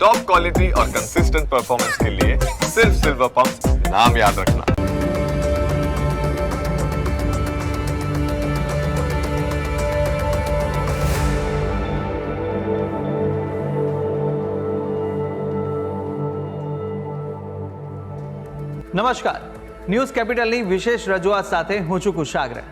Top quality और consistent performance के लिए सिर्फ सिल्वर पंप नाम याद रखना। નમસ્કાર, ન્યૂઝ કેપિટલની વિશેષ રજૂઆત સાથે હું છું કુશાગ્ર.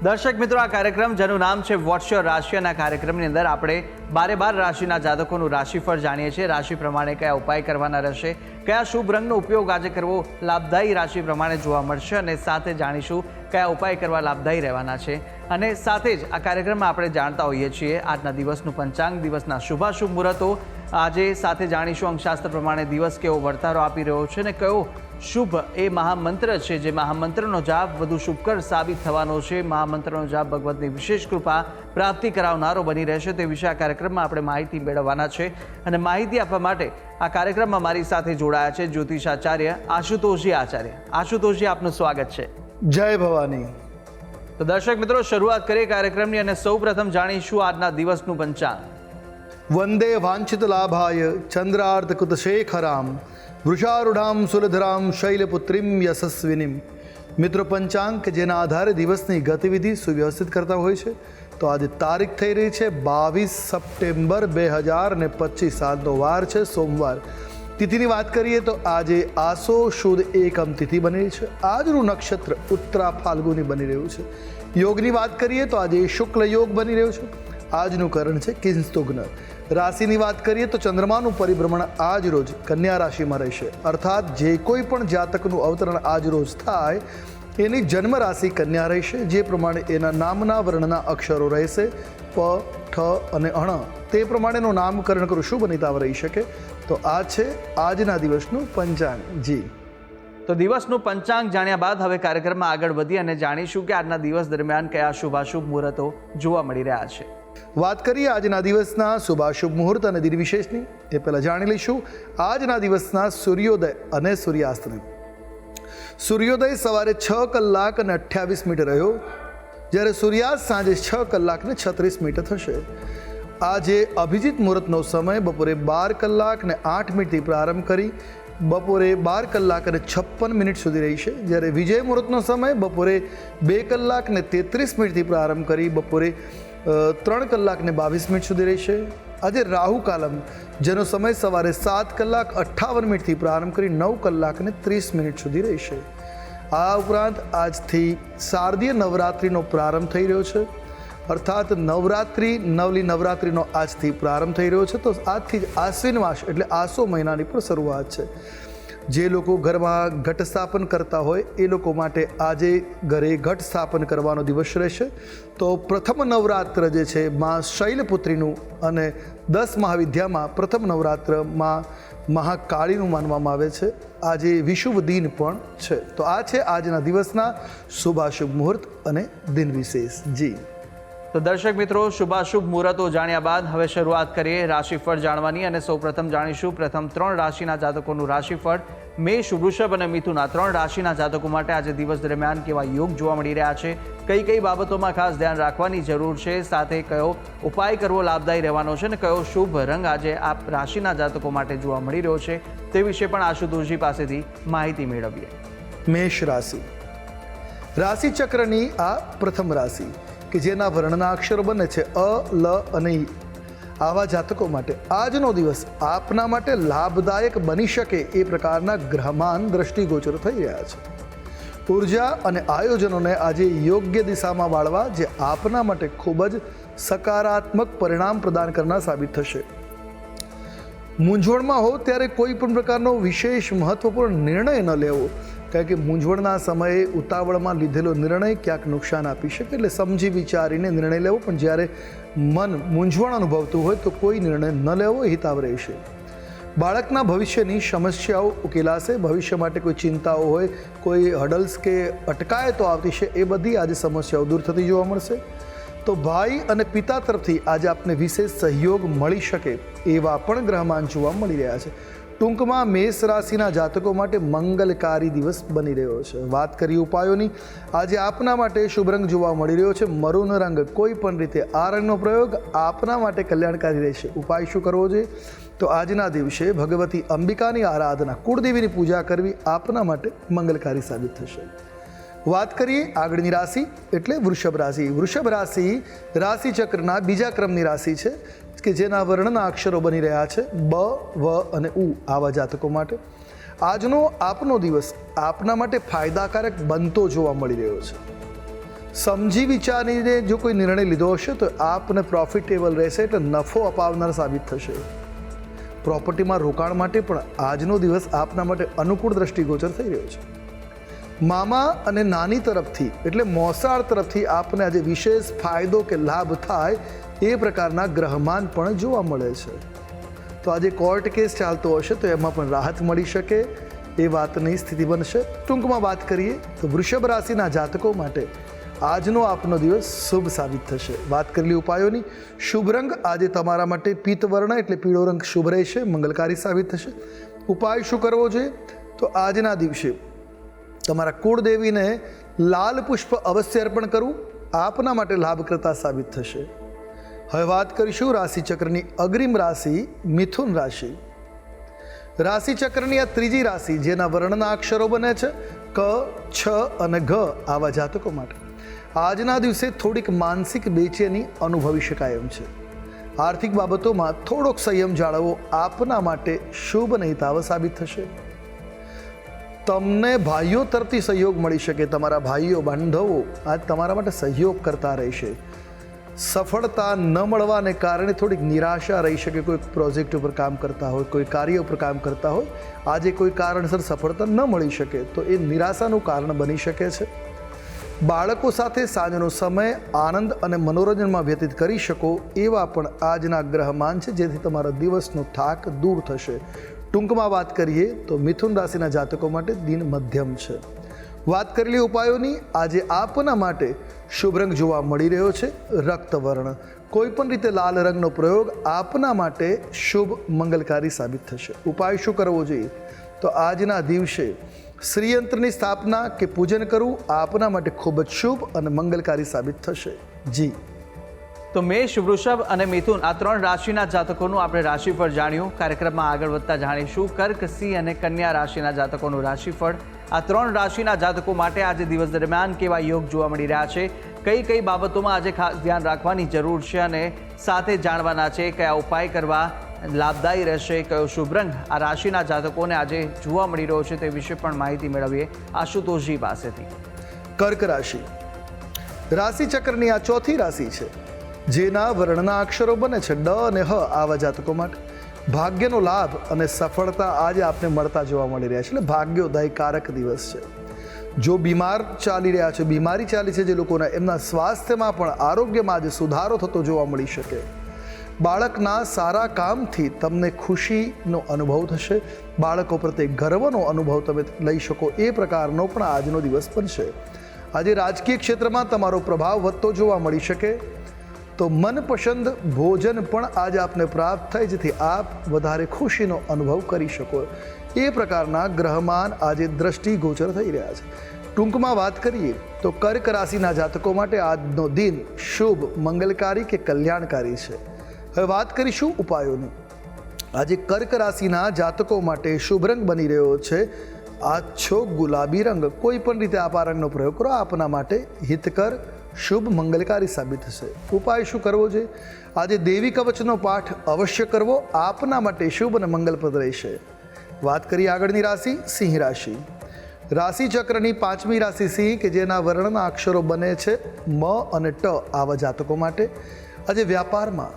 દર્શક મિત્રો, આ કાર્યક્રમ જેનું નામ છે વોટ્સ યોર રાશિ, અને આ કાર્યક્રમની અંદર આપણે 12 રાશિના જાતકોનું રાશિફળ જાણીએ છીએ. રાશિ પ્રમાણે કયા ઉપાય કરવાના રહેશે, કયા શુભ રંગનો ઉપયોગ આજે કરવો લાભદાયી રાશિ પ્રમાણે જોવા મળશે, અને સાથે જાણીશું કયા ઉપાય કરવા લાભદાયી રહેવાના છે. અને સાથે જ આ કાર્યક્રમમાં આપણે જાણતા હોઈએ છીએ આજના દિવસનું પંચાંગ, દિવસના શુભાશુભ મુહૂર્તો. આજે સાથે જાણીશું અંકશાસ્ત્ર પ્રમાણે દિવસ કેવો વર્તારો આપી રહ્યો છે, અને કયો શુભ એ મહામંત્ર છે જે મહામંત્રનો જાપ વધુ શુભકર સાબિત થવાનો છે. મહામંત્રનો જાપ ભગવતની વિશેષ કૃપા પ્રાપ્તિ કરાવનારો બની રહેશે. તે વિશે આ કાર્યક્રમમાં આપણે માહિતી મેળવવાના છે, અને માહિતી આપવા માટે આ કાર્યક્રમમાં મારી સાથે જોડાયા છે જ્યોતિષાચાર્ય આશુતોષજી આચાર્ય. આશુતોષજી, આપનું સ્વાગત છે. જય ભવાની. તો દર્શક મિત્રો, શરૂઆત કરીએ કાર્યક્રમની, અને સૌ પ્રથમ જાણીશું આજના દિવસનું પંચાંગ. વંદે વાંછિત લાભાય ચંદ્રાર્ધ કુતશેખરામ વૃષારૂઢામ સુલધરામ શૈલપુત્રીમ યશસ્વિનીમ. મિત્રો, પંચાંગ કે જેના આધારે દિવસની ગતિવિધિ સુવ્યવસ્થિત કરતા હોય છે. તો આજે તારીખ થઈ રહી છે 22 સપ્ટેમ્બર 2025. આજનો વાર છે સોમવાર. તિથિની વાત કરીએ તો આજે આસો શુદ્ધ એકમ તિથિ બની રહી છે. આજનું નક્ષત્ર ઉત્તરા ફાલ્ગુની બની રહ્યું છે. યોગની વાત કરીએ તો આજે શુક્લ યોગ બની રહ્યો છે. આજનું કરણ છે કિંસ્તુગ્ન. રાશિની વાત કરીએ તો ચંદ્રમાનું પરિભ્રમણ આજ રોજ કન્યા રાશિમાં રહેશે. અર્થાત જે કોઈ પણ જાતકનું અવતરણ આજ રોજ થાય એની જન્મ રાશિ કન્યા રહેશે. જે પ્રમાણે એના નામના વર્ણના અક્ષરો રહેશે પ, ઠ અને અણ, તે પ્રમાણેનું નામકરણ કરું શુભ અનિતાવ રહી શકે. તો આ છે આજના દિવસનું પંચાંગ. જી, તો દિવસનું પંચાંગ જાણ્યા બાદ હવે કાર્યક્રમમાં આગળ વધી અને જાણીશું કે આજના દિવસ દરમિયાન કયા શુભાશુભ મુહૂર્તો જોવા મળી રહ્યા છે. વાત કરીએ આજના દિવસના શુભાશુભ મુહૂર્ત અને દિન વિશેષની. એ પહેલાં જાણી લઈશું આજના દિવસના સૂર્યોદય અને સૂર્યાસ્તની. સૂર્યોદય સવારે 6 કલાક અને 28 મિનિટ રહ્યો, જ્યારે સૂર્યાસ્ત સાંજે 6 કલાક ને 36 મિનિટ થશે. આજે અભિજીત મુહૂર્તનો સમય બપોરે 12 કલાક ને 8 મિનિટથી પ્રારંભ કરી બપોરે 12 કલાક અને 56 મિનિટ સુધી રહેશે. જ્યારે વિજય મુહૂર્તનો સમય બપોરે 2 કલાક ને 33 મિનિટથી પ્રારંભ કરી બપોરે 3 કલાક ને 22 મિનિટ સુધી રહેશે. આજે રાહુ કાલમ, જેનો સમય સવારે 7 કલાક 58 મિનિટથી પ્રારંભ કરી 9 કલાક ને 30 મિનિટ સુધી રહેશે. આ ઉપરાંત આજથી શારદીય નવરાત્રિનો પ્રારંભ થઈ રહ્યો છે. અર્થાત નવલી નવરાત્રિનો આજથી પ્રારંભ થઈ રહ્યો છે. તો આજથી જ આશ્વિન માસ એટલે આસો મહિનાની પણ શરૂઆત છે. જે લોકો ઘરમાં ઘટ સ્થાપન કરતા હોય એ લોકો માટે આજે ઘરે ઘટ સ્થાપન કરવાનો દિવસ રહેશે. તો પ્રથમ નવરાત્ર જે છે માં શૈલપુત્રીનું, અને 10 મહાવિદ્યામાં પ્રથમ નવરાત્ર માં મહાકાળીનું માનવામાં આવે છે. આજે વિશુભ દિન પણ છે. તો આ છે આજના દિવસના શુભાશુભ મુહૂર્ત અને દિન વિશેષ. જી, તો દર્શક મિત્રો, શુભાશુભ મુહૂર્તો જાણ્યા બાદ હવે શરૂઆત કરીએ રાશિફળ જાણવાની, અને સૌપ્રથમ જાણીશું પ્રથમ 3 રાશિના જાતકોનું રાશિફળ. મેષ, વૃષભ અને મિથુન, આ 3 રાશિના જાતકો માટે આજે દિવસ દરમિયાન કેવા યોગ જોવા મળી રહ્યા છે, કઈ બાબતોમાં ખાસ ધ્યાન રાખવાની જરૂર છે, સાથે કયો ઉપાય કરવો લાભદાયી રહેવાનો છે, અને કયો શુભ રંગ આજે આ રાશિના જાતકો માટે જોવા મળી રહ્યો છે, તે વિશે પણ આશુતોષજી પાસેથી માહિતી મેળવીએ. મેષ રાશિ. રાશિ ચક્રની આ પ્રથમ રાશિ કે જેના વર્ણના અક્ષરો બને છે અ, લ અને ઈ. આવા જાતકો માટે આજનો દિવસ આપના માટે લાભદાયક બની શકે એ પ્રકારના ગ્રહમાન દ્રષ્ટિગોચર થઈ રહ્યા છે. ઉર્જા અને આયોજનોને આજે યોગ્ય દિશામાં વાળવા, જે આપના માટે ખૂબ જ સકારાત્મક પરિણામ પ્રદાન કરનાર સાબિત થશે. મૂંઝવણમાં હો ત્યારે કોઈ પણ પ્રકારનો વિશેષ મહત્વપૂર્ણ નિર્ણય ન લેવો, કારણ કે મૂંઝવણના સમયે ઉતાવળમાં લીધેલો નિર્ણય ક્યાંક નુકસાન આપી શકે. એટલે સમજી વિચારીને નિર્ણય લેવો, પણ જ્યારે મન મૂંઝવણ અનુભવતું હોય તો કોઈ નિર્ણય ન લેવો એ હિતાવ રહેશે. બાળકના ભવિષ્યની સમસ્યાઓ ઉકેલાશે. ભવિષ્ય માટે કોઈ ચિંતાઓ હોય, કોઈ હડલ્સ કે અટકાયતો આવતી છે, એ બધી આજે સમસ્યાઓ દૂર થતી જોવા મળશે. તો ભાઈ અને પિતા તરફથી આજે આપને વિશેષ સહયોગ મળી શકે એવા પણ ગ્રહમાન જોવા મળી રહ્યા છે. ટૂંકમાં મેષ રાશિના જાતકો માટે મંગલકારી દિવસ બની રહ્યો છે. વાત કરીએ ઉપાયોની. આજે આપના માટે શુભ રંગ જોવા મળી રહ્યો છે મરૂન રંગ. કોઈ પણ રીતે આ રંગનો પ્રયોગ આપના માટે કલ્યાણકારી રહેશે. ઉપાય શું કરવો જોઈએ? તો આજના દિવસે ભગવતી અંબિકાની આરાધના, કુળદેવીની પૂજા કરવી આપના માટે મંગલકારી સાબિત થશે. વાત કરીએ આગળની રાશિ એટલે વૃષભ રાશિ. વૃષભ રાશિ રાશિચક્રના બીજા ક્રમની રાશિ છે કે જેના વર્ણના અક્ષરો બની રહ્યા છે બ, વ અને ઉ. આવા જાતકો માટે આજનો આપનો દિવસ આપના માટે ફાયદાકારક બનતો જોવા મળી રહ્યો છે. સમજી વિચારીને જો કોઈ નિર્ણય લીધો હશે તો આપને પ્રોફિટેબલ રહેશે, એટલે નફો અપાવનાર સાબિત થશે. પ્રોપર્ટીમાં રોકાણ માટે પણ આજનો દિવસ આપના માટે અનુકૂળ દ્રષ્ટિગોચર થઈ રહ્યો છે. મામા અને નાની તરફથી એટલે મોસાળ તરફથી આપને આજે વિશેષ ફાયદો કે લાભ થાય એ પ્રકારના ગ્રહમાન પણ જોવા મળે છે. તો આજે કોર્ટ કેસ ચાલતો હશે તો એમાં પણ રાહત મળી શકે એ વાતની સ્થિતિ બનશે. ટૂંકમાં વાત કરીએ તો વૃષભ રાશિના જાતકો માટે આજનો આપનો દિવસ શુભ સાબિત થશે. વાત કરેલી ઉપાયોની. શુભ રંગ આજે તમારા માટે પિત્તવર્ણ એટલે પીળો રંગ શુભ રહેશે, મંગલકારી સાબિત થશે. ઉપાય શું કરવો જોઈએ? તો આજના દિવસે તમારા કુળદેવીને લાલ પુષ્પ અવશ્ય અર્પણ કરવું આપના માટે લાભકર્તા સાબિત થશે. હવે વાત કરીશું રાશિચક્રની અગ્રિમ રાશિ મિથુન રાશિ. રાશિચક્રની આ ત્રીજી રાશિ જેના વર્ણના અક્ષરો બને છે ક, છ અને ઘ. આવા જાતકો માટે આજના દિવસે થોડીક માનસિક બેચેની અનુભવી શકાય એમ છે. આર્થિક બાબતોમાં થોડોક સંયમ જાળવવો આપના માટે શુભ નહિતાવ સાબિત થશે. તમને ભાઈઓ તરફથી સહયોગ મળી શકે. તમારા ભાઈઓ બાંધવો આજ તમારા માટે સહયોગ કરતા રહેશે. સફળતા ન મળવાને કારણે થોડીક નિરાશા રહી શકે. કોઈ પ્રોજેક્ટ ઉપર કામ કરતા હોય, કોઈ કાર્ય ઉપર કામ કરતા હોય, આજે કોઈ કારણસર સફળતા ન મળી શકે તો એ નિરાશાનું કારણ બની શકે છે. બાળકો સાથે સાંજનો સમય આનંદ અને મનોરંજનમાં વ્યતીત કરી શકો એવા પણ આજના ગ્રહમાન છે, જેથી તમારા દિવસનો થાક દૂર થશે. ટૂંકમાં વાત કરીએ તો મિથુન રાશિના જાતકો માટે દિન મધ્યમ છે. વાત કરેલી ઉપાયોની. આજે આપના માટે શુભ રંગ જોવા મળી રહ્યો છે રક્તવર્ણ. કોઈ પણ રીતે લાલ રંગનો પ્રયોગ આપના માટે શુભ મંગલકારી સાબિત થશે. ઉપાય શું કરવો જોઈએ? તો આજના દિવસે શ્રીયંત્રની સ્થાપના કે પૂજન કરવું આપના માટે ખૂબ જ શુભ અને મંગલકારી સાબિત થશે. જી તો મેષ, વૃષભ અને મિથુન આ ત્રણ રાશિના જાતકોનું આપણે રાશિફળ જાણ્યું. કાર્યક્રમમાં આગળ વધતા જાણીશું કર્ક, સિંહ અને કન્યા રાશિના જાતકોનું રાશિફળ. આ ત્રણ રાશિના જાતકો માટે આજે દિવસ દરમિયાન કેવા યોગ જોવા મળી રહ્યા છે, કઈ કઈ બાબતોમાં આજે ખાસ ધ્યાન રાખવાની જરૂર છે અને સાથે જાણવાના છે કયા ઉપાય કરવા લાભદાયી રહેશે, કયો શુભ રંગ આ રાશિના જાતકોને આજે જોવા મળી રહ્યો છે તે વિશે પણ માહિતી મેળવીએ આશુતોષજી પાસેથી. કર્ક રાશિ રાશિચક્રની આ ચોથી રાશિ છે જેના વર્ણના અક્ષરો બને છે ડ અને હ. આવા જાતકો માટે ભાગ્યનો લાભ અને સફળતા આજે આપને મળતા જોવા મળી રહ્યા છે. એટલે ભાગ્યોદયકારક દિવસ છે. જો બીમાર ચાલી રહ્યા છે, બીમારી ચાલી છે જે લોકોના, એમના સ્વાસ્થ્યમાં પણ આરોગ્યમાં આજે સુધારો થતો જોવા મળી શકે. બાળકના સારા કામથી તમને ખુશીનો અનુભવ થશે. બાળકો પ્રત્યે ગર્વનો અનુભવ તમે લઈ શકો એ પ્રકારનો પણ આજનો દિવસ બનશે. આજે રાજકીય ક્ષેત્રમાં તમારો પ્રભાવ વધતો જોવા મળી શકે. તો મનપસંદ ભોજન પણ આજે આપને પ્રાપ્ત થાય જેથી આપ વધારે ખુશીનો અનુભવ કરી શકો એ પ્રકારના ગ્રહમાન આજે દ્રષ્ટિગોચર થઈ રહ્યા છે. ટૂંકમાં વાત કરીએ તો કર્ક રાશિના જાતકો માટે આજનો દિન શુભ, મંગલકારી કે કલ્યાણકારી છે. હવે વાત કરીશું ઉપાયોની. આજે કર્ક રાશિના જાતકો માટે શુભ રંગ બની રહ્યો છે આછો ગુલાબી રંગ. કોઈ પણ રીતે આપ આ રંગનો પ્રયોગ કરો આપના માટે હિતકર, શુભ, મંગલકારી સાબિત થશે. ઉપાય શું કરવો જોઈએ? આજે દેવી કવચનો પાઠ અવશ્ય કરવો આપના માટે શુભ અને મંગલપ્રદ રહેશે. વાત કરીએ આગળની રાશિ સિંહ રાશિ. રાશિચક્રની પાંચમી રાશિ સિંહ કે જેના વર્ણના અક્ષરો બને છે મ અને ટ. આવા જાતકો માટે આજે વ્યાપારમાં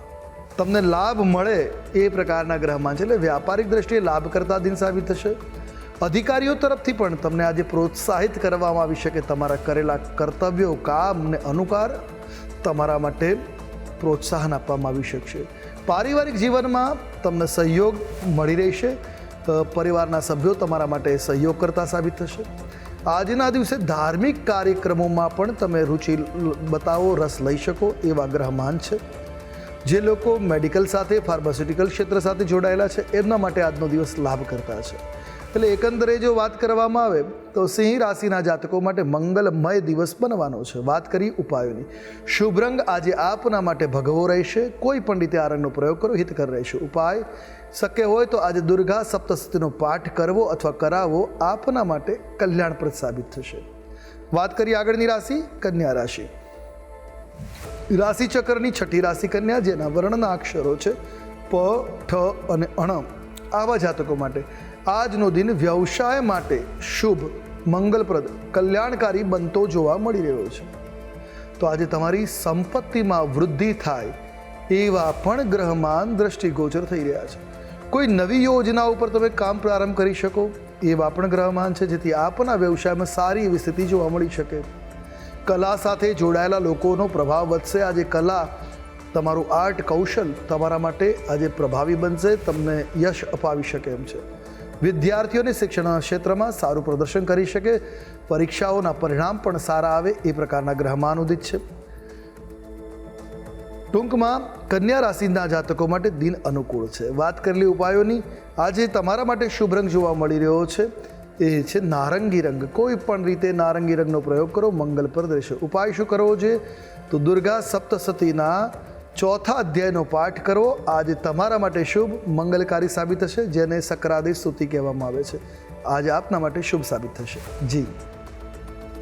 તમને લાભ મળે એ પ્રકારના ગ્રહમાન છે. એટલે વ્યાપારિક દ્રષ્ટિએ લાભ કરતા દિન સાબિત થશે. અધિકારીઓ તરફથી પણ તમને આજે પ્રોત્સાહિત કરવામાં આવી શકે. તમારા કરેલા કર્તવ્યો, કામ ને અનુકાર તમારા માટે પ્રોત્સાહન આપવામાં આવી શકશે. પારિવારિક જીવનમાં તમને સહયોગ મળી રહેશે. પરિવારના સભ્યો તમારા માટે સહયોગ કરતા સાબિત થશે. આજના દિવસે ધાર્મિક કાર્યક્રમોમાં પણ તમે રુચિ બતાવો, રસ લઈ શકો એવા ગ્રહમાન છે. જે લોકો મેડિકલ સાથે ફાર્માસ્યુટિકલ ક્ષેત્ર સાથે જોડાયેલા છે એમના માટે આજનો દિવસ લાભ કરતા છે. એટલે એકંદરે જો વાત કરવામાં આવે તો સિંહ રાશિના જાતકો માટે મંગલમય દિવસ બનવાનો છે. વાત કરીએ ઉપાયોની. શુભ રંગ આજે આપના માટે ભગવો રહેશે. કોઈ પણ રીતે આ રંગનો પ્રયોગ કરો, હિતકર રહેશે. ઉપાય શક્ય હોય તો આજે દુર્ગા સપ્તશતીનો પાઠ કરવો અથવા કરાવવો આપના માટે કલ્યાણપ્રદ સાબિત થશે. વાત કરીએ આગળની રાશિ, કન્યા રાશિ. રાશિ ચક્રની છઠ્ઠી રાશિ કન્યા, જેના વર્ણના અક્ષરો છે પ, ઠ અને અણ. આવા જાતકો માટે આજનો દિન વ્યવસાય માટે શુભ, મંગલપ્રદ, કલ્યાણકારી બનતો જોવા મળી રહ્યો છે. તો આજે તમારી સંપત્તિમાં વૃદ્ધિ થાય એવા પણ ગ્રહમાન દ્રષ્ટિગોચર થઈ રહ્યા છે. કોઈ નવી યોજના ઉપર તમે કામ પ્રારંભ કરી શકો એવા પણ ગ્રહમાન છે, જેથી આપના વ્યવસાયમાં સારી એવી સ્થિતિ જોવા મળી શકે. કલા સાથે જોડાયેલા લોકોનો પ્રભાવ વધશે. આજે કલા, તમારું આર્ટ કૌશલ તમારા માટે આજે પ્રભાવી બનશે, તમને યશ અપાવી શકે એમ છે. વિદ્યાર્થીઓને શિક્ષણના ક્ષેત્રમાં સારું પ્રદર્શન કરી શકે, પરીક્ષાઓના પરિણામ પણ સારા આવે એ પ્રકારના ગ્રહમાન ઉદિત છે. ટૂંકમાં કન્યા રાશિના જાતકો માટે દિન અનુકૂળ છે. વાત કરેલી ઉપાયોની, આજે તમારા માટે શુભ રંગ જોવા મળી રહ્યો છે એ છે નારંગી રંગ. કોઈ પણ રીતે નારંગી રંગનો પ્રયોગ કરો, મંગલપ્રદ રહેશે. ઉપાય શું કરવો જોઈએ તો દુર્ગા સપ્તશતીના ચોથા અધ્યાયનો પાઠ કરવો આજે તમારા માટે શુભ, મંગલકારી સાબિત થશે, જેને સક્રાદેશ સ્તુતિ કહેવામાં આવે છે. આજે આપના માટે શુભ સાબિત થશે. જી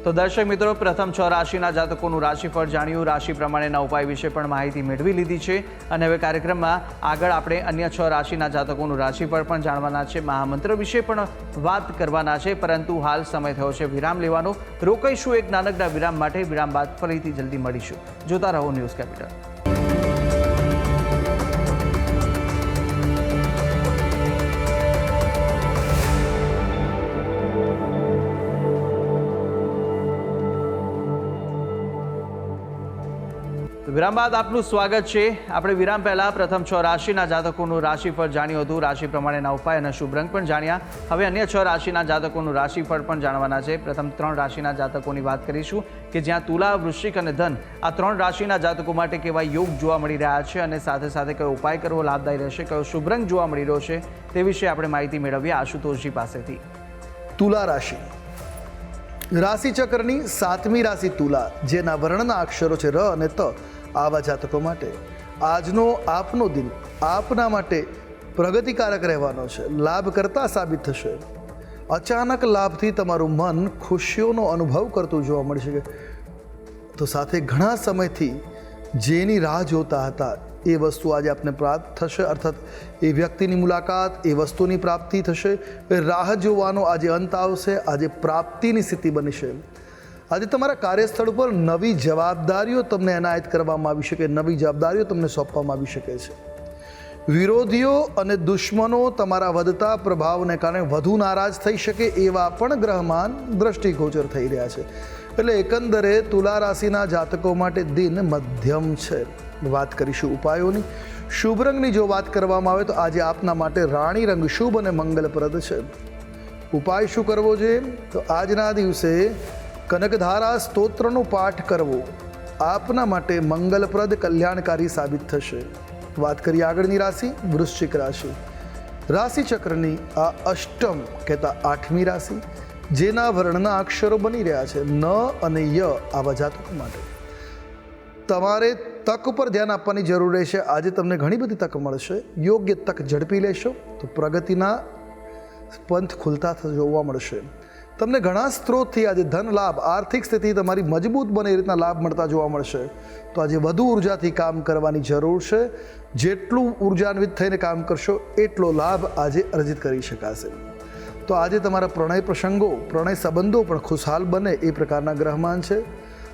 તો દર્શક મિત્રો, પ્રથમ 6 રાશિના જાતકોનું રાશિફળ જાણ્યું, રાશિ પ્રમાણેના ઉપાય વિશે પણ માહિતી મેળવી લીધી છે. અને હવે કાર્યક્રમમાં આગળ આપણે અન્ય 6 રાશિના જાતકોનું રાશિફળ પણ જાણવાના છે, મહામંત્ર વિશે પણ વાત કરવાના છે. પરંતુ હાલ સમય થયો છે વિરામ લેવાનો. રોકાઈશું એક નાનકડા વિરામ માટે. વિરામ બાદ ફરીથી જલ્દી મળીશું. જોતા રહો ન્યૂઝ કેપિટલ. વિરામ બાદ આપનું સ્વાગત છે. આપણે વિરામ પહેલા પ્રથમ 6 રાશિના જાતકોનું રાશિફળ જાણ્યું હતું, રાશિ પ્રમાણેના ઉપાય અને શુભ રંગ પણ જાણ્યા. હવે અન્ય 6 રાશિના જાતકોનું રાશિફળ પણ જાણવાના છે. પ્રથમ 3 રાશિના જાતકોની વાત કરીશું કે જ્યાં તુલા, વૃશ્ચિક અને ધન આ 3 રાશિના જાતકો માટે કેવા યોગ જોવા મળી રહ્યા છે અને સાથે સાથે કયો ઉપાય કરવો લાભદાયી રહેશે, કયો શુભ રંગ જોવા મળી રહ્યો છે તે વિશે આપણે માહિતી મેળવીએ આશુતોષજી પાસેથી. તુલા રાશિ. રાશિ ચક્રની 7મી રાશિ તુલા, જેના વર્ણના અક્ષરો છે ર અને ત. આવા જાતકો માટે આજનો આપનો દિન આપના માટે પ્રગતિકારક રહેવાનો છે, લાભ કરતા સાબિત થશે. અચાનક લાભથી તમારું મન ખુશીઓનો અનુભવ કરતું જોવા મળી શકે. તો સાથે ઘણા સમયથી જેની રાહ જોતા હતા એ વસ્તુ આજે આપને પ્રાપ્ત થશે, અર્થાત એ વ્યક્તિની મુલાકાત, એ વસ્તુની પ્રાપ્તિ થશે. રાહ જોવાનો આજે અંત આવશે. આજે પ્રાપ્તિની સ્થિતિ બનશે. આજે તમારા કાર્યસ્થળ પર નવી જવાબદારીઓ તમને એનાયત કરવામાં આવી શકે, નવી જવાબદારીઓ તમને સોંપવામાં આવી શકે છે. વિરોધીઓ અને દુશ્મનો તમારા વધતા પ્રભાવને કારણે વધુ નારાજ થઈ શકે એવા પણ ગ્રહમાન દ્રષ્ટિગોચર થઈ રહ્યા છે. એટલે એકંદરે તુલા રાશિના જાતકો માટે દિન મધ્યમ છે. વાત કરીશું ઉપાયોની. શુભ રંગની જો વાત કરવામાં આવે તો આજે આપના માટે રાણી રંગ શુભ અને મંગલપ્રદ છે. ઉપાય શું કરવો જોઈએ તો આજના દિવસે કનકધારા સ્તોત્રનો પાઠ કરવો આપના માટે મંગલપ્રદ, કલ્યાણકારી સાબિત થશે. વાત કરીએ આગળની રાશિ, વૃશ્ચિક રાશિ. રાશિ ચક્રની આ અષ્ટમ કહેતા 8મી રાશિ, જેના વર્ણના અક્ષરો બની રહ્યા છે ન અને ય. આવા જાતકો માટે તમારે તક ઉપર ધ્યાન આપવાની જરૂર રહેશે. આજે તમને ઘણી બધી તક મળશે. યોગ્ય તક ઝડપી લેશો તો પ્રગતિના પંથ ખુલતા જોવા મળશે. તમને ઘણા સ્ત્રોતથી આજે ધન લાભ, આર્થિક સ્થિતિ તમારી મજબૂત બને એ રીતના લાભ મળતા જોવા મળશે. તો આજે વધુ ઉર્જાથી કામ કરવાની જરૂર છે. જેટલું ઉર્જાન્વિત થઈને કામ કરશો એટલો લાભ આજે અર્જિત કરી શકાશે. તો આજે તમારા પ્રણય પ્રસંગો, પ્રણય સંબંધો પણ ખુશહાલ બને એ પ્રકારના ગ્રહમાન છે.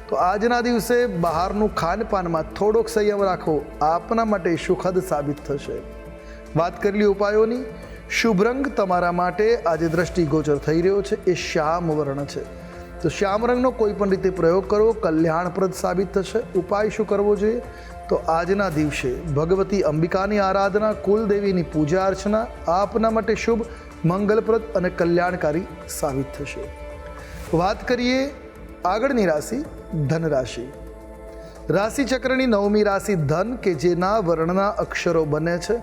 તો આજના દિવસે બહારનું ખાનપાનમાં થોડોક સંયમ રાખવો આપના માટે સુખદ સાબિત થશે. વાત કરેલી ઉપાયોની. શુભ રંગ તમારા માટે આજે દ્રષ્ટિગોચર થઈ રહ્યો છે એ શ્યામ વર્ણ છે. તો શ્યામ રંગનો કોઈ પણ રીતે પ્રયોગ કરવો કલ્યાણપ્રદ સાબિત થશે. ઉપાય શું કરવો જોઈએ તો આજના દિવસે ભગવતી અંબિકાની આરાધના, કુલદેવીની પૂજા અર્ચના આપના માટે શુભ, મંગલપ્રદ અને કલ્યાણકારી સાબિત થશે. વાત કરીએ આગળની રાશિ, ધન રાશિ. રાશિચક્રની 9મી રાશિ ધન, કે જેના વર્ણના અક્ષરો બને છે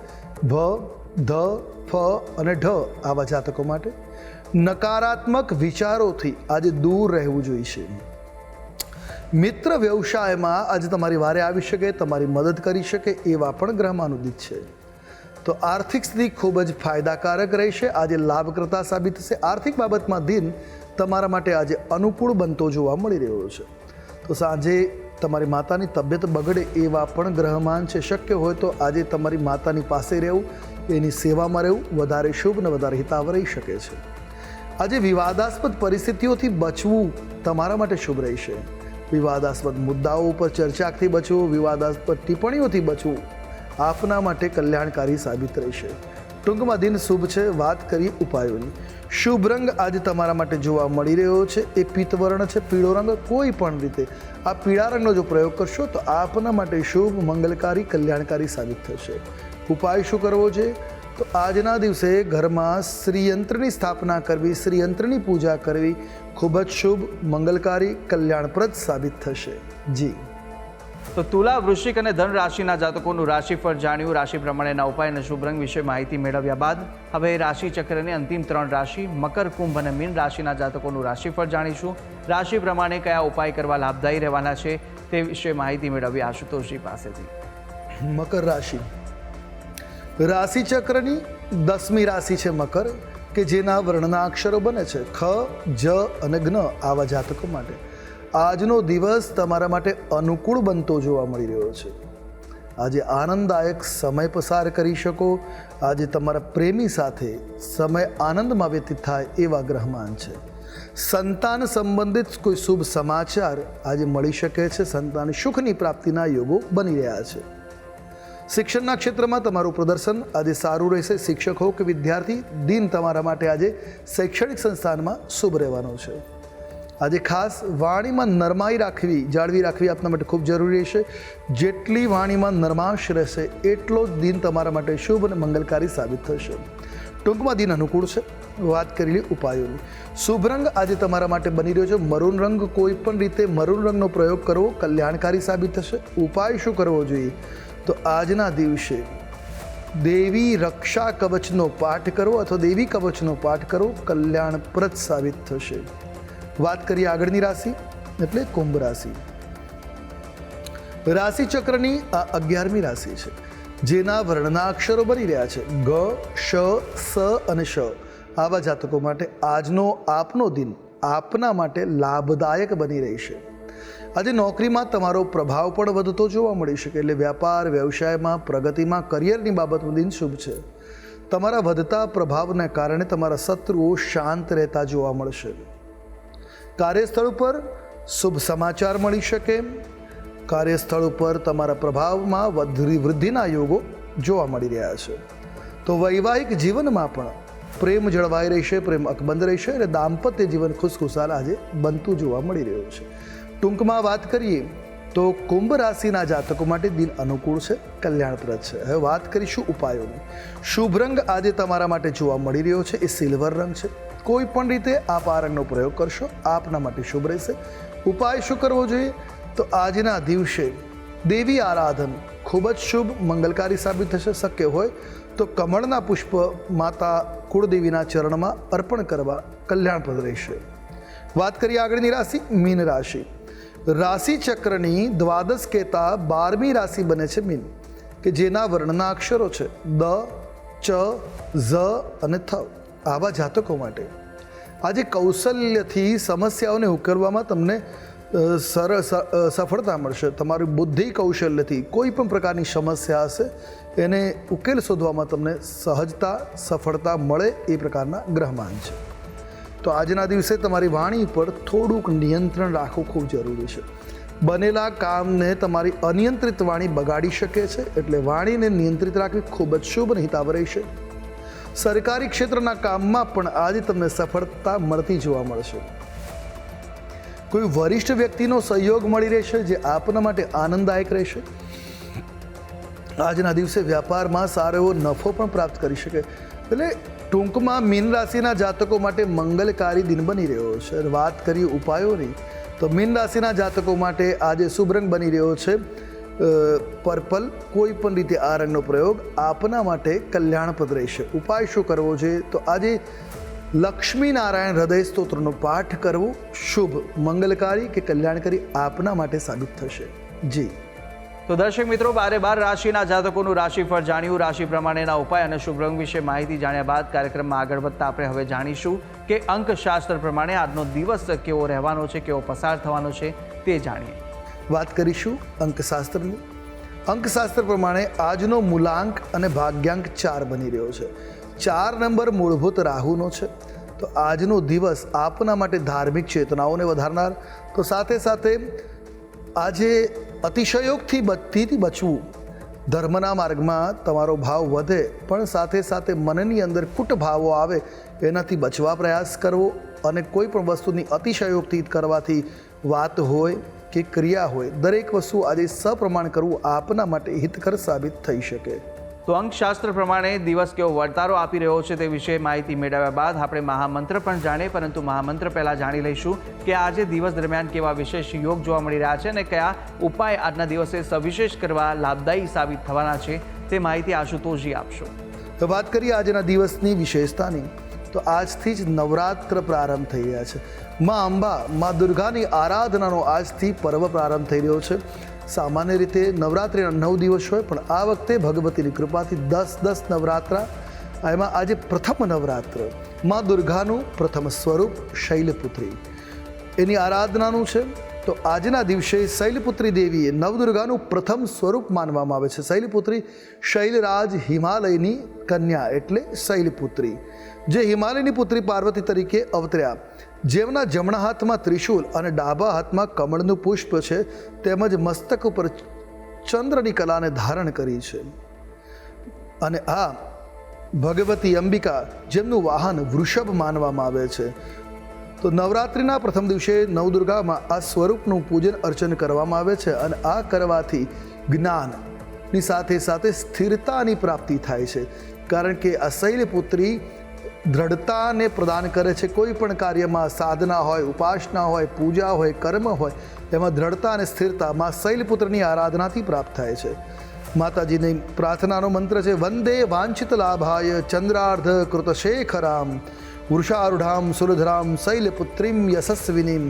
ભ, ધ, ફ અને ઢ. આવા જાતકો માટે નકારાત્મક વિચારોથી આજે દૂર રહેવું જોઈશે. મિત્ર વ્યવસાયમાં આજે તમારી વારે આવી શકે, તમારી મદદ કરી શકે એવા પણ ગ્રહમાનુદિત છે. તો આર્થિક સ્થિતિ ખૂબ જ ફાયદાકારક રહેશે. આજે લાભકર્તા સાબિત થશે. આર્થિક બાબતમાં દિન તમારા માટે આજે અનુકૂળ બનતો જોવા મળી રહ્યો છે. તો સાંજે તમારી માતાની તબિયત બગડે એવા પણ ગ્રહમાન છે. શક્ય હોય તો આજે તમારી માતાની પાસે રહેવું, એની સેવામાં રહેવું વધારે શુભ અને વધારે હિતાવ રહી શકે છે. આજે વિવાદાસ્પદ પરિસ્થિતિઓથી બચવું તમારા માટે શુભ રહેશે. વિવાદાસ્પદ મુદ્દાઓ ઉપર ચર્ચાથી બચવું, વિવાદાસ્પદ ટિપ્પણીઓથી બચવું આપના માટે કલ્યાણકારી સાબિત રહેશે. ટૂંકમાં દિન શુભ છે. વાત કરીએ ઉપાયોની. શુભ રંગ આજે તમારા માટે જોવા મળી રહ્યો છે એ પિત્તવર્ણ છે, પીળો રંગ. કોઈ પણ રીતે આ પીળા રંગનો જો પ્રયોગ કરશો તો આપના માટે શુભ, મંગલકારી, કલ્યાણકારી સાબિત થશે. ઉપાય શું કરવો છે? તો આજના દિવસે ઘરમાં શ્રીયંત્રની સ્થાપના કરવી, શ્રીયંત્રની પૂજા કરવી ખૂબ જ શુભ, મંગલકારી, કલ્યાણપ્રદ સાબિત થશે. જી. તો તુલા, વૃશ્ચિક અને ધન રાશિના જાતકોનું રાશિફળ જાણ્યું. રાશિ પ્રમાણેના ઉપાય અને શુભ રંગ વિશે માહિતી મેળવ્યા બાદ હવે રાશિ ચક્રની અંતિમ 3 રાશિ મકર, કુંભ અને મીન રાશિના જાતકોનું રાશિફળ જાણીશું. રાશિ પ્રમાણે કયા ઉપાય કરવા લાભદાયી રહેવાના છે તે વિશે માહિતી મેળવી આશુતોષજી પાસેથી. મકર રાશિ. રાશિ ચક્રની 10મી રાશિ છે મકર, કે જેના વર્ણના અક્ષરો બને છે ખ, જ અને જ્ઞ. આવા જાતકો માટે આજનો દિવસ તમારા માટે અનુકૂળ બનતો જોવા મળી રહ્યો છે. આજે આનંદદાયક સમય પસાર કરી શકો. આજે તમારા પ્રેમી સાથે સમય આનંદમાં વ્યતીત થાય એવા ગ્રહમાન છે. સંતાન સંબંધિત કોઈ શુભ સમાચાર આજે મળી શકે છે. સંતાન સુખની પ્રાપ્તિના યોગો બની રહ્યા છે. શિક્ષણના ક્ષેત્રમાં તમારું પ્રદર્શન આજે સારું રહેશે. શિક્ષક હો કે વિદ્યાર્થી, દિન તમારા માટે આજે શૈક્ષણિક સંસ્થાનમાં શુભ રહેવાનો છે. આજે ખાસ વાણીમાં નરમાઈ જાળવી રાખવી આપના માટે ખૂબ જરૂરી રહેશે. જેટલી વાણીમાં નરમાશ રહેશે એટલો જ દિન તમારા માટે શુભ અને મંગલકારી સાબિત થશે. ટૂંકમાં દિન અનુકૂળ છે. વાત કરી ઉપાયોની. શુભ રંગ આજે તમારા માટે બની રહ્યો છે મરૂન રંગ. કોઈ પણ રીતે મરૂન રંગનો પ્રયોગ કરવો કલ્યાણકારી સાબિત થશે. ઉપાય શું કરવો જોઈએ? તો આજના દિવસે દેવી રક્ષા કવચનો પાઠ કરવો અથવા દેવી કવચનો પાઠ કરવો કલ્યાણપ્રદ સાબિત થશે. વાત કરીએ આગળની રાશિ એટલે કુંભ રાશિ. રાશિ ચક્રની આ 11મી રાશિ છે, જેના વર્ણના અક્ષરો બની રહ્યા છે ગ, શ, સ અને શ. આવા જાતકો માટે આજનો આપનો દિન આપના માટે લાભદાયક બની રહેશે. આજે નોકરીમાં તમારો પ્રભાવ પણ વધતો જોવા મળી શકે. એટલે વ્યાપાર વ્યવસાયમાં પ્રગતિમાં કરિયરની બાબતમાં દિન શુભ છે. તમારા વધતા પ્રભાવને કારણે તમારા શત્રુઓ શાંત રહેતા જોવા મળશે. કાર્યસ્થળ ઉપર શુભ સમાચાર મળી શકે. કાર્યસ્થળ ઉપર તમારા પ્રભાવમાં વૃદ્ધિના યોગો જોવા મળી રહ્યા છે. તો વૈવાહિક જીવનમાં પણ પ્રેમ જળવાઈ રહેશે, પ્રેમ અકબંધ રહેશે અને દાંપત્ય જીવન ખુશખુશાલ આજે બનતું જોવા મળી રહ્યું છે. ટૂંકમાં વાત કરીએ તો કુંભ રાશિના જાતકો માટે દિન અનુકૂળ છે, કલ્યાણપ્રદ છે. હવે વાત કરીશું ઉપાયોની. શુભ રંગ આજે તમારા માટે જોવા મળી રહ્યો છે એ સિલ્વર રંગ છે. કોઈ પણ રીતે આપ આ રંગનો પ્રયોગ કરશો આપના માટે શુભ રહેશે. ઉપાય શું કરવો જોઈએ? તો આજના દિવસે દેવી આરાધન ખૂબ જ શુભ મંગલકારી સાબિત થશે. શક્ય હોય તો કમળના પુષ્પ માતા કુળદેવીના ચરણમાં અર્પણ કરવા કલ્યાણપ્રદ રહેશે. વાત કરીએ આગળની રાશિ મીન રાશિ. રાશિ ચક્રની દ્વાદશ કહેતા 12મી રાશિ બને છે મીન, કે જેના વર્ણના અક્ષરો છે દ, ચ, ઝ અને થ. આવા જાતકો માટે આજે કૌશલ્યથી સમસ્યાઓને ઉકેલવામાં તમને સફળતા મળશે. તમારી બુદ્ધિ કૌશલ્યથી કોઈ પણ પ્રકારની સમસ્યા હશે એને ઉકેલ શોધવામાં તમને સહજતા સફળતા મળે એ પ્રકારના ગ્રહમાન છે. તો આજના દિવસે તમારી વાણી પર થોડુંક નિયંત્રણ રાખવું ખૂબ જરૂરી છે. બનેલા કામને તમારી અનિયંત્રિત વાણી બગાડી શકે છે. એટલે વાણીને નિયંત્રિત રાખવી ખૂબ જ શુભ અને હિતાવ રહેશે. સરકારી ક્ષેત્રના કામમાં પણ આજે તમને સફળતા મળતી જોવા મળશે. કોઈ વરિષ્ઠ વ્યક્તિનો સહયોગ મળી રહેશે જે આપના માટે આનંદદાયક રહેશે. આજના દિવસે વ્યાપારમાં સારો એવો નફો પણ પ્રાપ્ત કરી શકે. એટલે ટૂંકમાં મીન રાશિના જાતકો માટે મંગલકારી દિન બની રહ્યો છે. વાત કરીએ ઉપાયોની તો મીન રાશિના જાતકો માટે આજે શુભ રંગ બની રહ્યો છે પર્પલ. કોઈ પણ રીતે આ રંગનો પ્રયોગ આપના માટે કલ્યાણપ્રદ રહેશે. ઉપાય શું કરવો જોઈએ? તો આજે લક્ષ્મી નારાયણ હૃદય સ્તોત્રનો પાઠ કરવો શુભ, મંગલકારી કે કલ્યાણકારી આપના માટે સાબિત થશે. જી તો દર્શક મિત્રો, 12 રાશિના જાતકોનું રાશિફળ જાણ્યું. રાશિ પ્રમાણેના ઉપાય અને શુભ રંગ વિશે માહિતી જાણ્યા બાદ કાર્યક્રમમાં આગળ વધતા આપણે હવે જાણીશું કે અંકશાસ્ત્ર પ્રમાણે આજનો દિવસ કેવો રહેવાનો છે, કેવો પસાર થવાનો છે તે જાણીએ. વાત કરીશું અંકશાસ્ત્રની. અંકશાસ્ત્ર પ્રમાણે આજનો મૂલાંક અને ભાગ્યાંક 4 બની રહ્યો છે. 4 નંબર મૂળભૂત રાહુનો છે. તો આજનો દિવસ આપના માટે ધાર્મિક ચેતનાઓને વધારનાર, તો સાથે સાથે આજે અતિશયોગથી બચવું, ધર્મના માર્ગમાં તમારો ભાવ વધે પણ સાથે સાથે મનની અંદર કુટ ભાવો આવે એનાથી બચવા પ્રયાસ કરવો. અને કોઈ પણ વસ્તુની અતિશયોગથી કરવાથી વાત હોય કે ક્રિયા હોય, દરેક વસ્તુ આજે સપ્રમાણ કરવું આપના માટે હિતકર સાબિત થઈ શકે. તો અંકશાસ્ત્ર પ્રમાણે દિવસ કેવો વર્તારો આપી રહ્યો છે તે વિશે માહિતી મેળવ્યા બાદ આપણે મહામંત્ર પણ જાણીએ. પરંતુ મહામંત્ર પહેલાં જાણી લઈશું કે આજે દિવસ દરમિયાન કેવા વિશેષ યોગ જોવા મળી રહ્યા છે અને કયા ઉપાય આજના દિવસે સવિશેષ કરવા લાભદાયી સાબિત થવાના છે તે માહિતી આશુતોષજી આપશો. તો વાત કરીએ આજના દિવસની વિશેષતાની. તો આજથી જ નવરાત્ર પ્રારંભ થઈ રહ્યા છે. મા અંબા, મા દુર્ગાની આરાધનાનો આજથી પર્વ પ્રારંભ થઈ રહ્યો છે. સામાન્ય રીતે નવરાત્રિના 9 દિવસ હોય, પણ આ વખતે ભગવતીની કૃપાથી 10 નવરાત્રા. એમાં આજે પ્રથમ નવરાત્ર મા દુર્ગાનું પ્રથમ સ્વરૂપ શૈલપુત્રી, એની આરાધનાનું છે. તો આજના દિવસે શૈલપુત્રી દેવીએ નવદુર્ગાનું પ્રથમ સ્વરૂપ માનવામાં આવે છે. શૈલપુત્રી શૈલરાજ હિમાલયની કન્યા એટલે શૈલપુત્રી, જે હિમાલયની પુત્રી પાર્વતી તરીકે અવતર્યા. જેમના જમણા હાથમાં ત્રિશૂલ અને ડાબા હાથમાં કમળનું પુષ્પ છે, તેમજ મસ્તક ઉપર ચંદ્રની કલાને ધારણ કરી છે. અને આ ભગવતી અંબિકા, જેમનું વાહન વૃષભ માનવામાં આવે છે. તો નવરાત્રિના પ્રથમ દિવસે નવદુર્ગામાં આ સ્વરૂપનું પૂજન અર્ચન કરવામાં આવે છે. અને આ કરવાથી જ્ઞાનની સાથે સાથે સ્થિરતાની પ્રાપ્તિ થાય છે. કારણ કે આ શૈલપુત્રી દ્રઢતાને પ્રદાન કરે છે. કોઈ પણ કાર્યમાં, સાધના હોય, ઉપાસના હોય, પૂજા હોય, કર્મ હોય, એમાં દ્રઢતા અને સ્થિરતા મા શૈલપુત્રની આરાધનાથી પ્રાપ્ત થાય છે. માતાજીની પ્રાર્થનાનો મંત્ર છે વંદે વાંછિત લાભાય ચંદ્રાર્ધ કૃતશેખરામ વૃષારૂઢામ સુરધરામ શૈલપુત્રીમ યશસ્વિનીમ.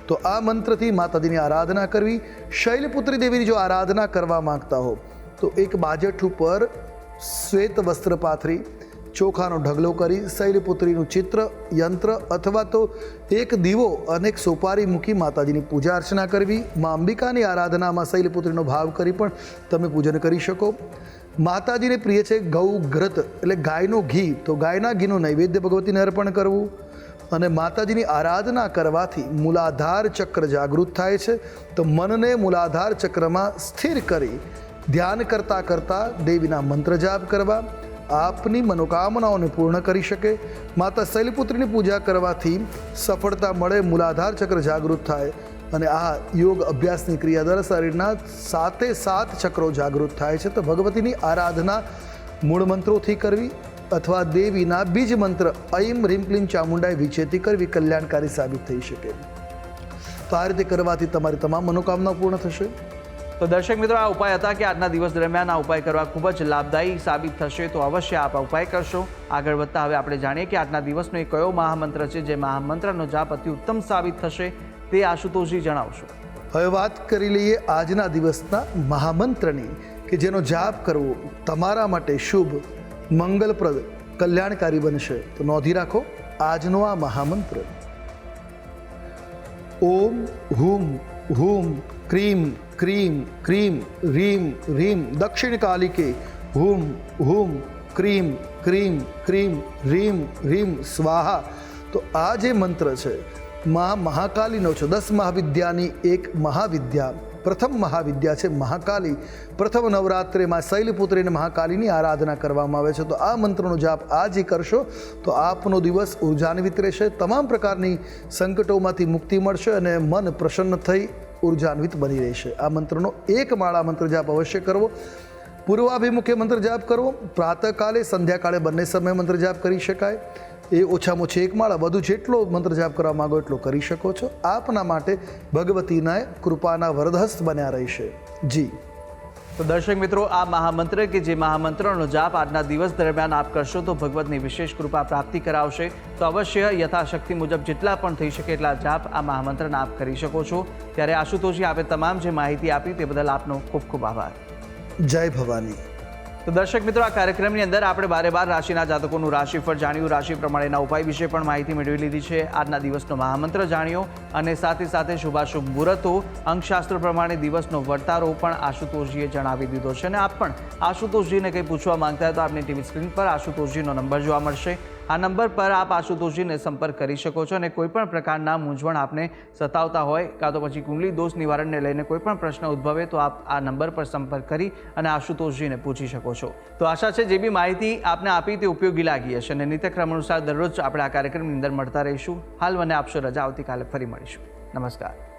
તો આ મંત્રથી માતાજીની આરાધના કરવી. શૈલપુત્રી દેવીની જો આરાધના કરવા માંગતા હો તો એક બાજટ ઉપર શ્વેત વસ્ત્ર પાથરી, ચોખાનો ઢગલો કરી શૈલપુત્રીનું ચિત્ર, યંત્ર અથવા તો એક દીવો અને એક સોપારી મૂકી માતાજીની પૂજા અર્ચના કરવી. મા અંબિકાની આરાધનામાં શૈલપુત્રીનો ભાવ કરી પણ તમે પૂજન કરી શકો. માતાજીને પ્રિય છે ગૌ ઘૃત એટલે ગાયનું ઘી, તો ગાયના ઘીનું નૈવેદ્ય ભગવતીને અર્પણ કરવું. અને માતાજીની આરાધના કરવાથી મૂલાધાર ચક્ર જાગૃત થાય છે. તો મનને મૂલાધાર ચક્રમાં સ્થિર કરી ધ્યાન કરતાં કરતાં દેવીના મંત્ર જાપ કરવા આપની મનોકામનાઓને પૂર્ણ કરી શકે. માતા શૈલપુત્રીની પૂજા કરવાથી સફળતા મળે, મૂલાધાર ચક્ર જાગૃત થાય. અને આ યોગ અભ્યાસની ક્રિયા દ્વારા શરીરના 7 ચક્રો જાગૃત થાય છે. તો ભગવતીની આરાધના મૂળ મંત્રોથી કરવી અથવા દેવીના બીજ મંત્ર ઐમ હ્રીમ ક્લીમ ચામુંડાય વિચેતી કરવી કલ્યાણકારી સાબિત થઈ શકે. તો આ રીતે કરવાથી તમારી તમામ મનોકામના પૂર્ણ થશે. તો દર્શક મિત્રો, આ ઉપાય હતા કે આજના દિવસ દરમિયાન આ ઉપાય કરવા ખૂબ જ લાભદાયી સાબિત થશે. તો અવશ્ય આપ ઉપાય કરશો. આગળ વધતા હવે આપણે જાણીએ કે આજના દિવસનો એ કયો મહામંત્ર છે જે મહામંત્રનો જાપ અતિ ઉત્તમ સાબિત થશે તે આશુતોષજી જણાવશો. હવે વાત કરી લઈએ આજના દિવસના મહામંત્રની, કે જેનો જાપ કરવો તમારા માટે શુભ, મંગલપ્રદ, કલ્યાણકારી બનશે. તો નોંધી રાખો આજનો આ મહામંત્ર: ઓમ હુમ હુમ ક્રીમ ક્રીમ ક્રીમ રીમ રીમ દક્ષિણ કાલિકે હુમ હુમ ક્રીમ ક્રીમ ક્રીમ રીમ રીમ સ્વાહા. તો આ જે મંત્ર છે મહાકાલીનો છે. 10 મહાવિદ્યાની એક મહાવિદ્યા, પ્રથમ મહાવિદ્યા છે મહાકાલી. પ્રથમ નવરાત્રિમાં શૈલપુત્રીને મહાકાલીની આરાધના કરવામાં આવે છે. તો આ મંત્રનો જાપ આજે કરશો તો આપનો દિવસ ઉર્જાન્વિત રહેશે. તમામ પ્રકારની સંકટોમાંથી મુક્તિ મળશે અને મન પ્રસન્ન થઈ ઉર્જાન્વિત બની રહેશે. આ મંત્રનો એક માળા મંત્ર જાપ અવશ્ય કરવો. પૂર્વાભિમુખે મંત્ર જાપ કરવો. પ્રાતઃકાલે, સંધ્યાકાળે બંને સમયે મંત્ર જાપ કરી શકાય. એ ઓછામાં ઓછી એક માળા વધુ જેટલો મંત્ર જાપ કરવા માગો એટલો કરી શકો છો. આપના માટે ભગવતીના કૃપાના વરદહસ્ત બન્યા રહેશે. જી. તો દર્શક મિત્રો, આ મહામંત્ર કે જે મહામંત્રનો જાપ આજના દિવસ દરમિયાન આપ કરશો તો ભગવતની વિશેષ કૃપા પ્રાપ્તિ કરાવશે. તો અવશ્ય યથાશક્તિ મુજબ જેટલા પણ થઈ શકે એટલા જાપ આ મહામંત્રના આપ કરી શકો છો. ત્યારે આશુતોષજી, આપે તમામ જે માહિતી આપી તે બદલ આપનો ખૂબ ખૂબ આભાર. જય ભવાની. તો દર્શક મિત્રો, આ કાર્યક્રમની અંદર આપણે 12 રાશિના જાતકોનું રાશિફળ જાણ્યું, રાશિ પ્રમાણેના ઉપાય વિશે પણ માહિતી મેળવી લીધી છે, આજના દિવસનો મહામંત્ર જાણ્યો અને સાથે સાથે શુભાશુભ મુહૂર્તો, અંકશાસ્ત્ર પ્રમાણે દિવસનો વર્તારો પણ આશુતોષજીએ જણાવી દીધો છે. અને આપ પણ આશુતોષજીને કંઈ પૂછવા માંગતા હોય તો આપની ટીવી સ્ક્રીન પર આશુતોષજીનો નંબર જોવા મળશે. આ નંબર પર આપ આશુતોષજીને સંપર્ક કરી શકો છો અને કોઈપણ પ્રકારના મૂંઝવણ આપને સતાવતા હોય કાં તો પછી કુંડલી દોષ નિવારણને લઈને કોઈ પણ પ્રશ્ન ઉદ્ભવે તો આપ આ નંબર પર સંપર્ક કરી અને આશુતોષજીને પૂછી શકો છો. તો આશા છે જે બી માહિતી આપને આપી તે ઉપયોગી લાગી હશે અને નિત્યક્રમ અનુસાર દરરોજ આપણે આ કાર્યક્રમની અંદર મળતા રહીશું. હાલ મને આપશો રજા, આવતીકાલે ફરી મળીશું. નમસ્કાર.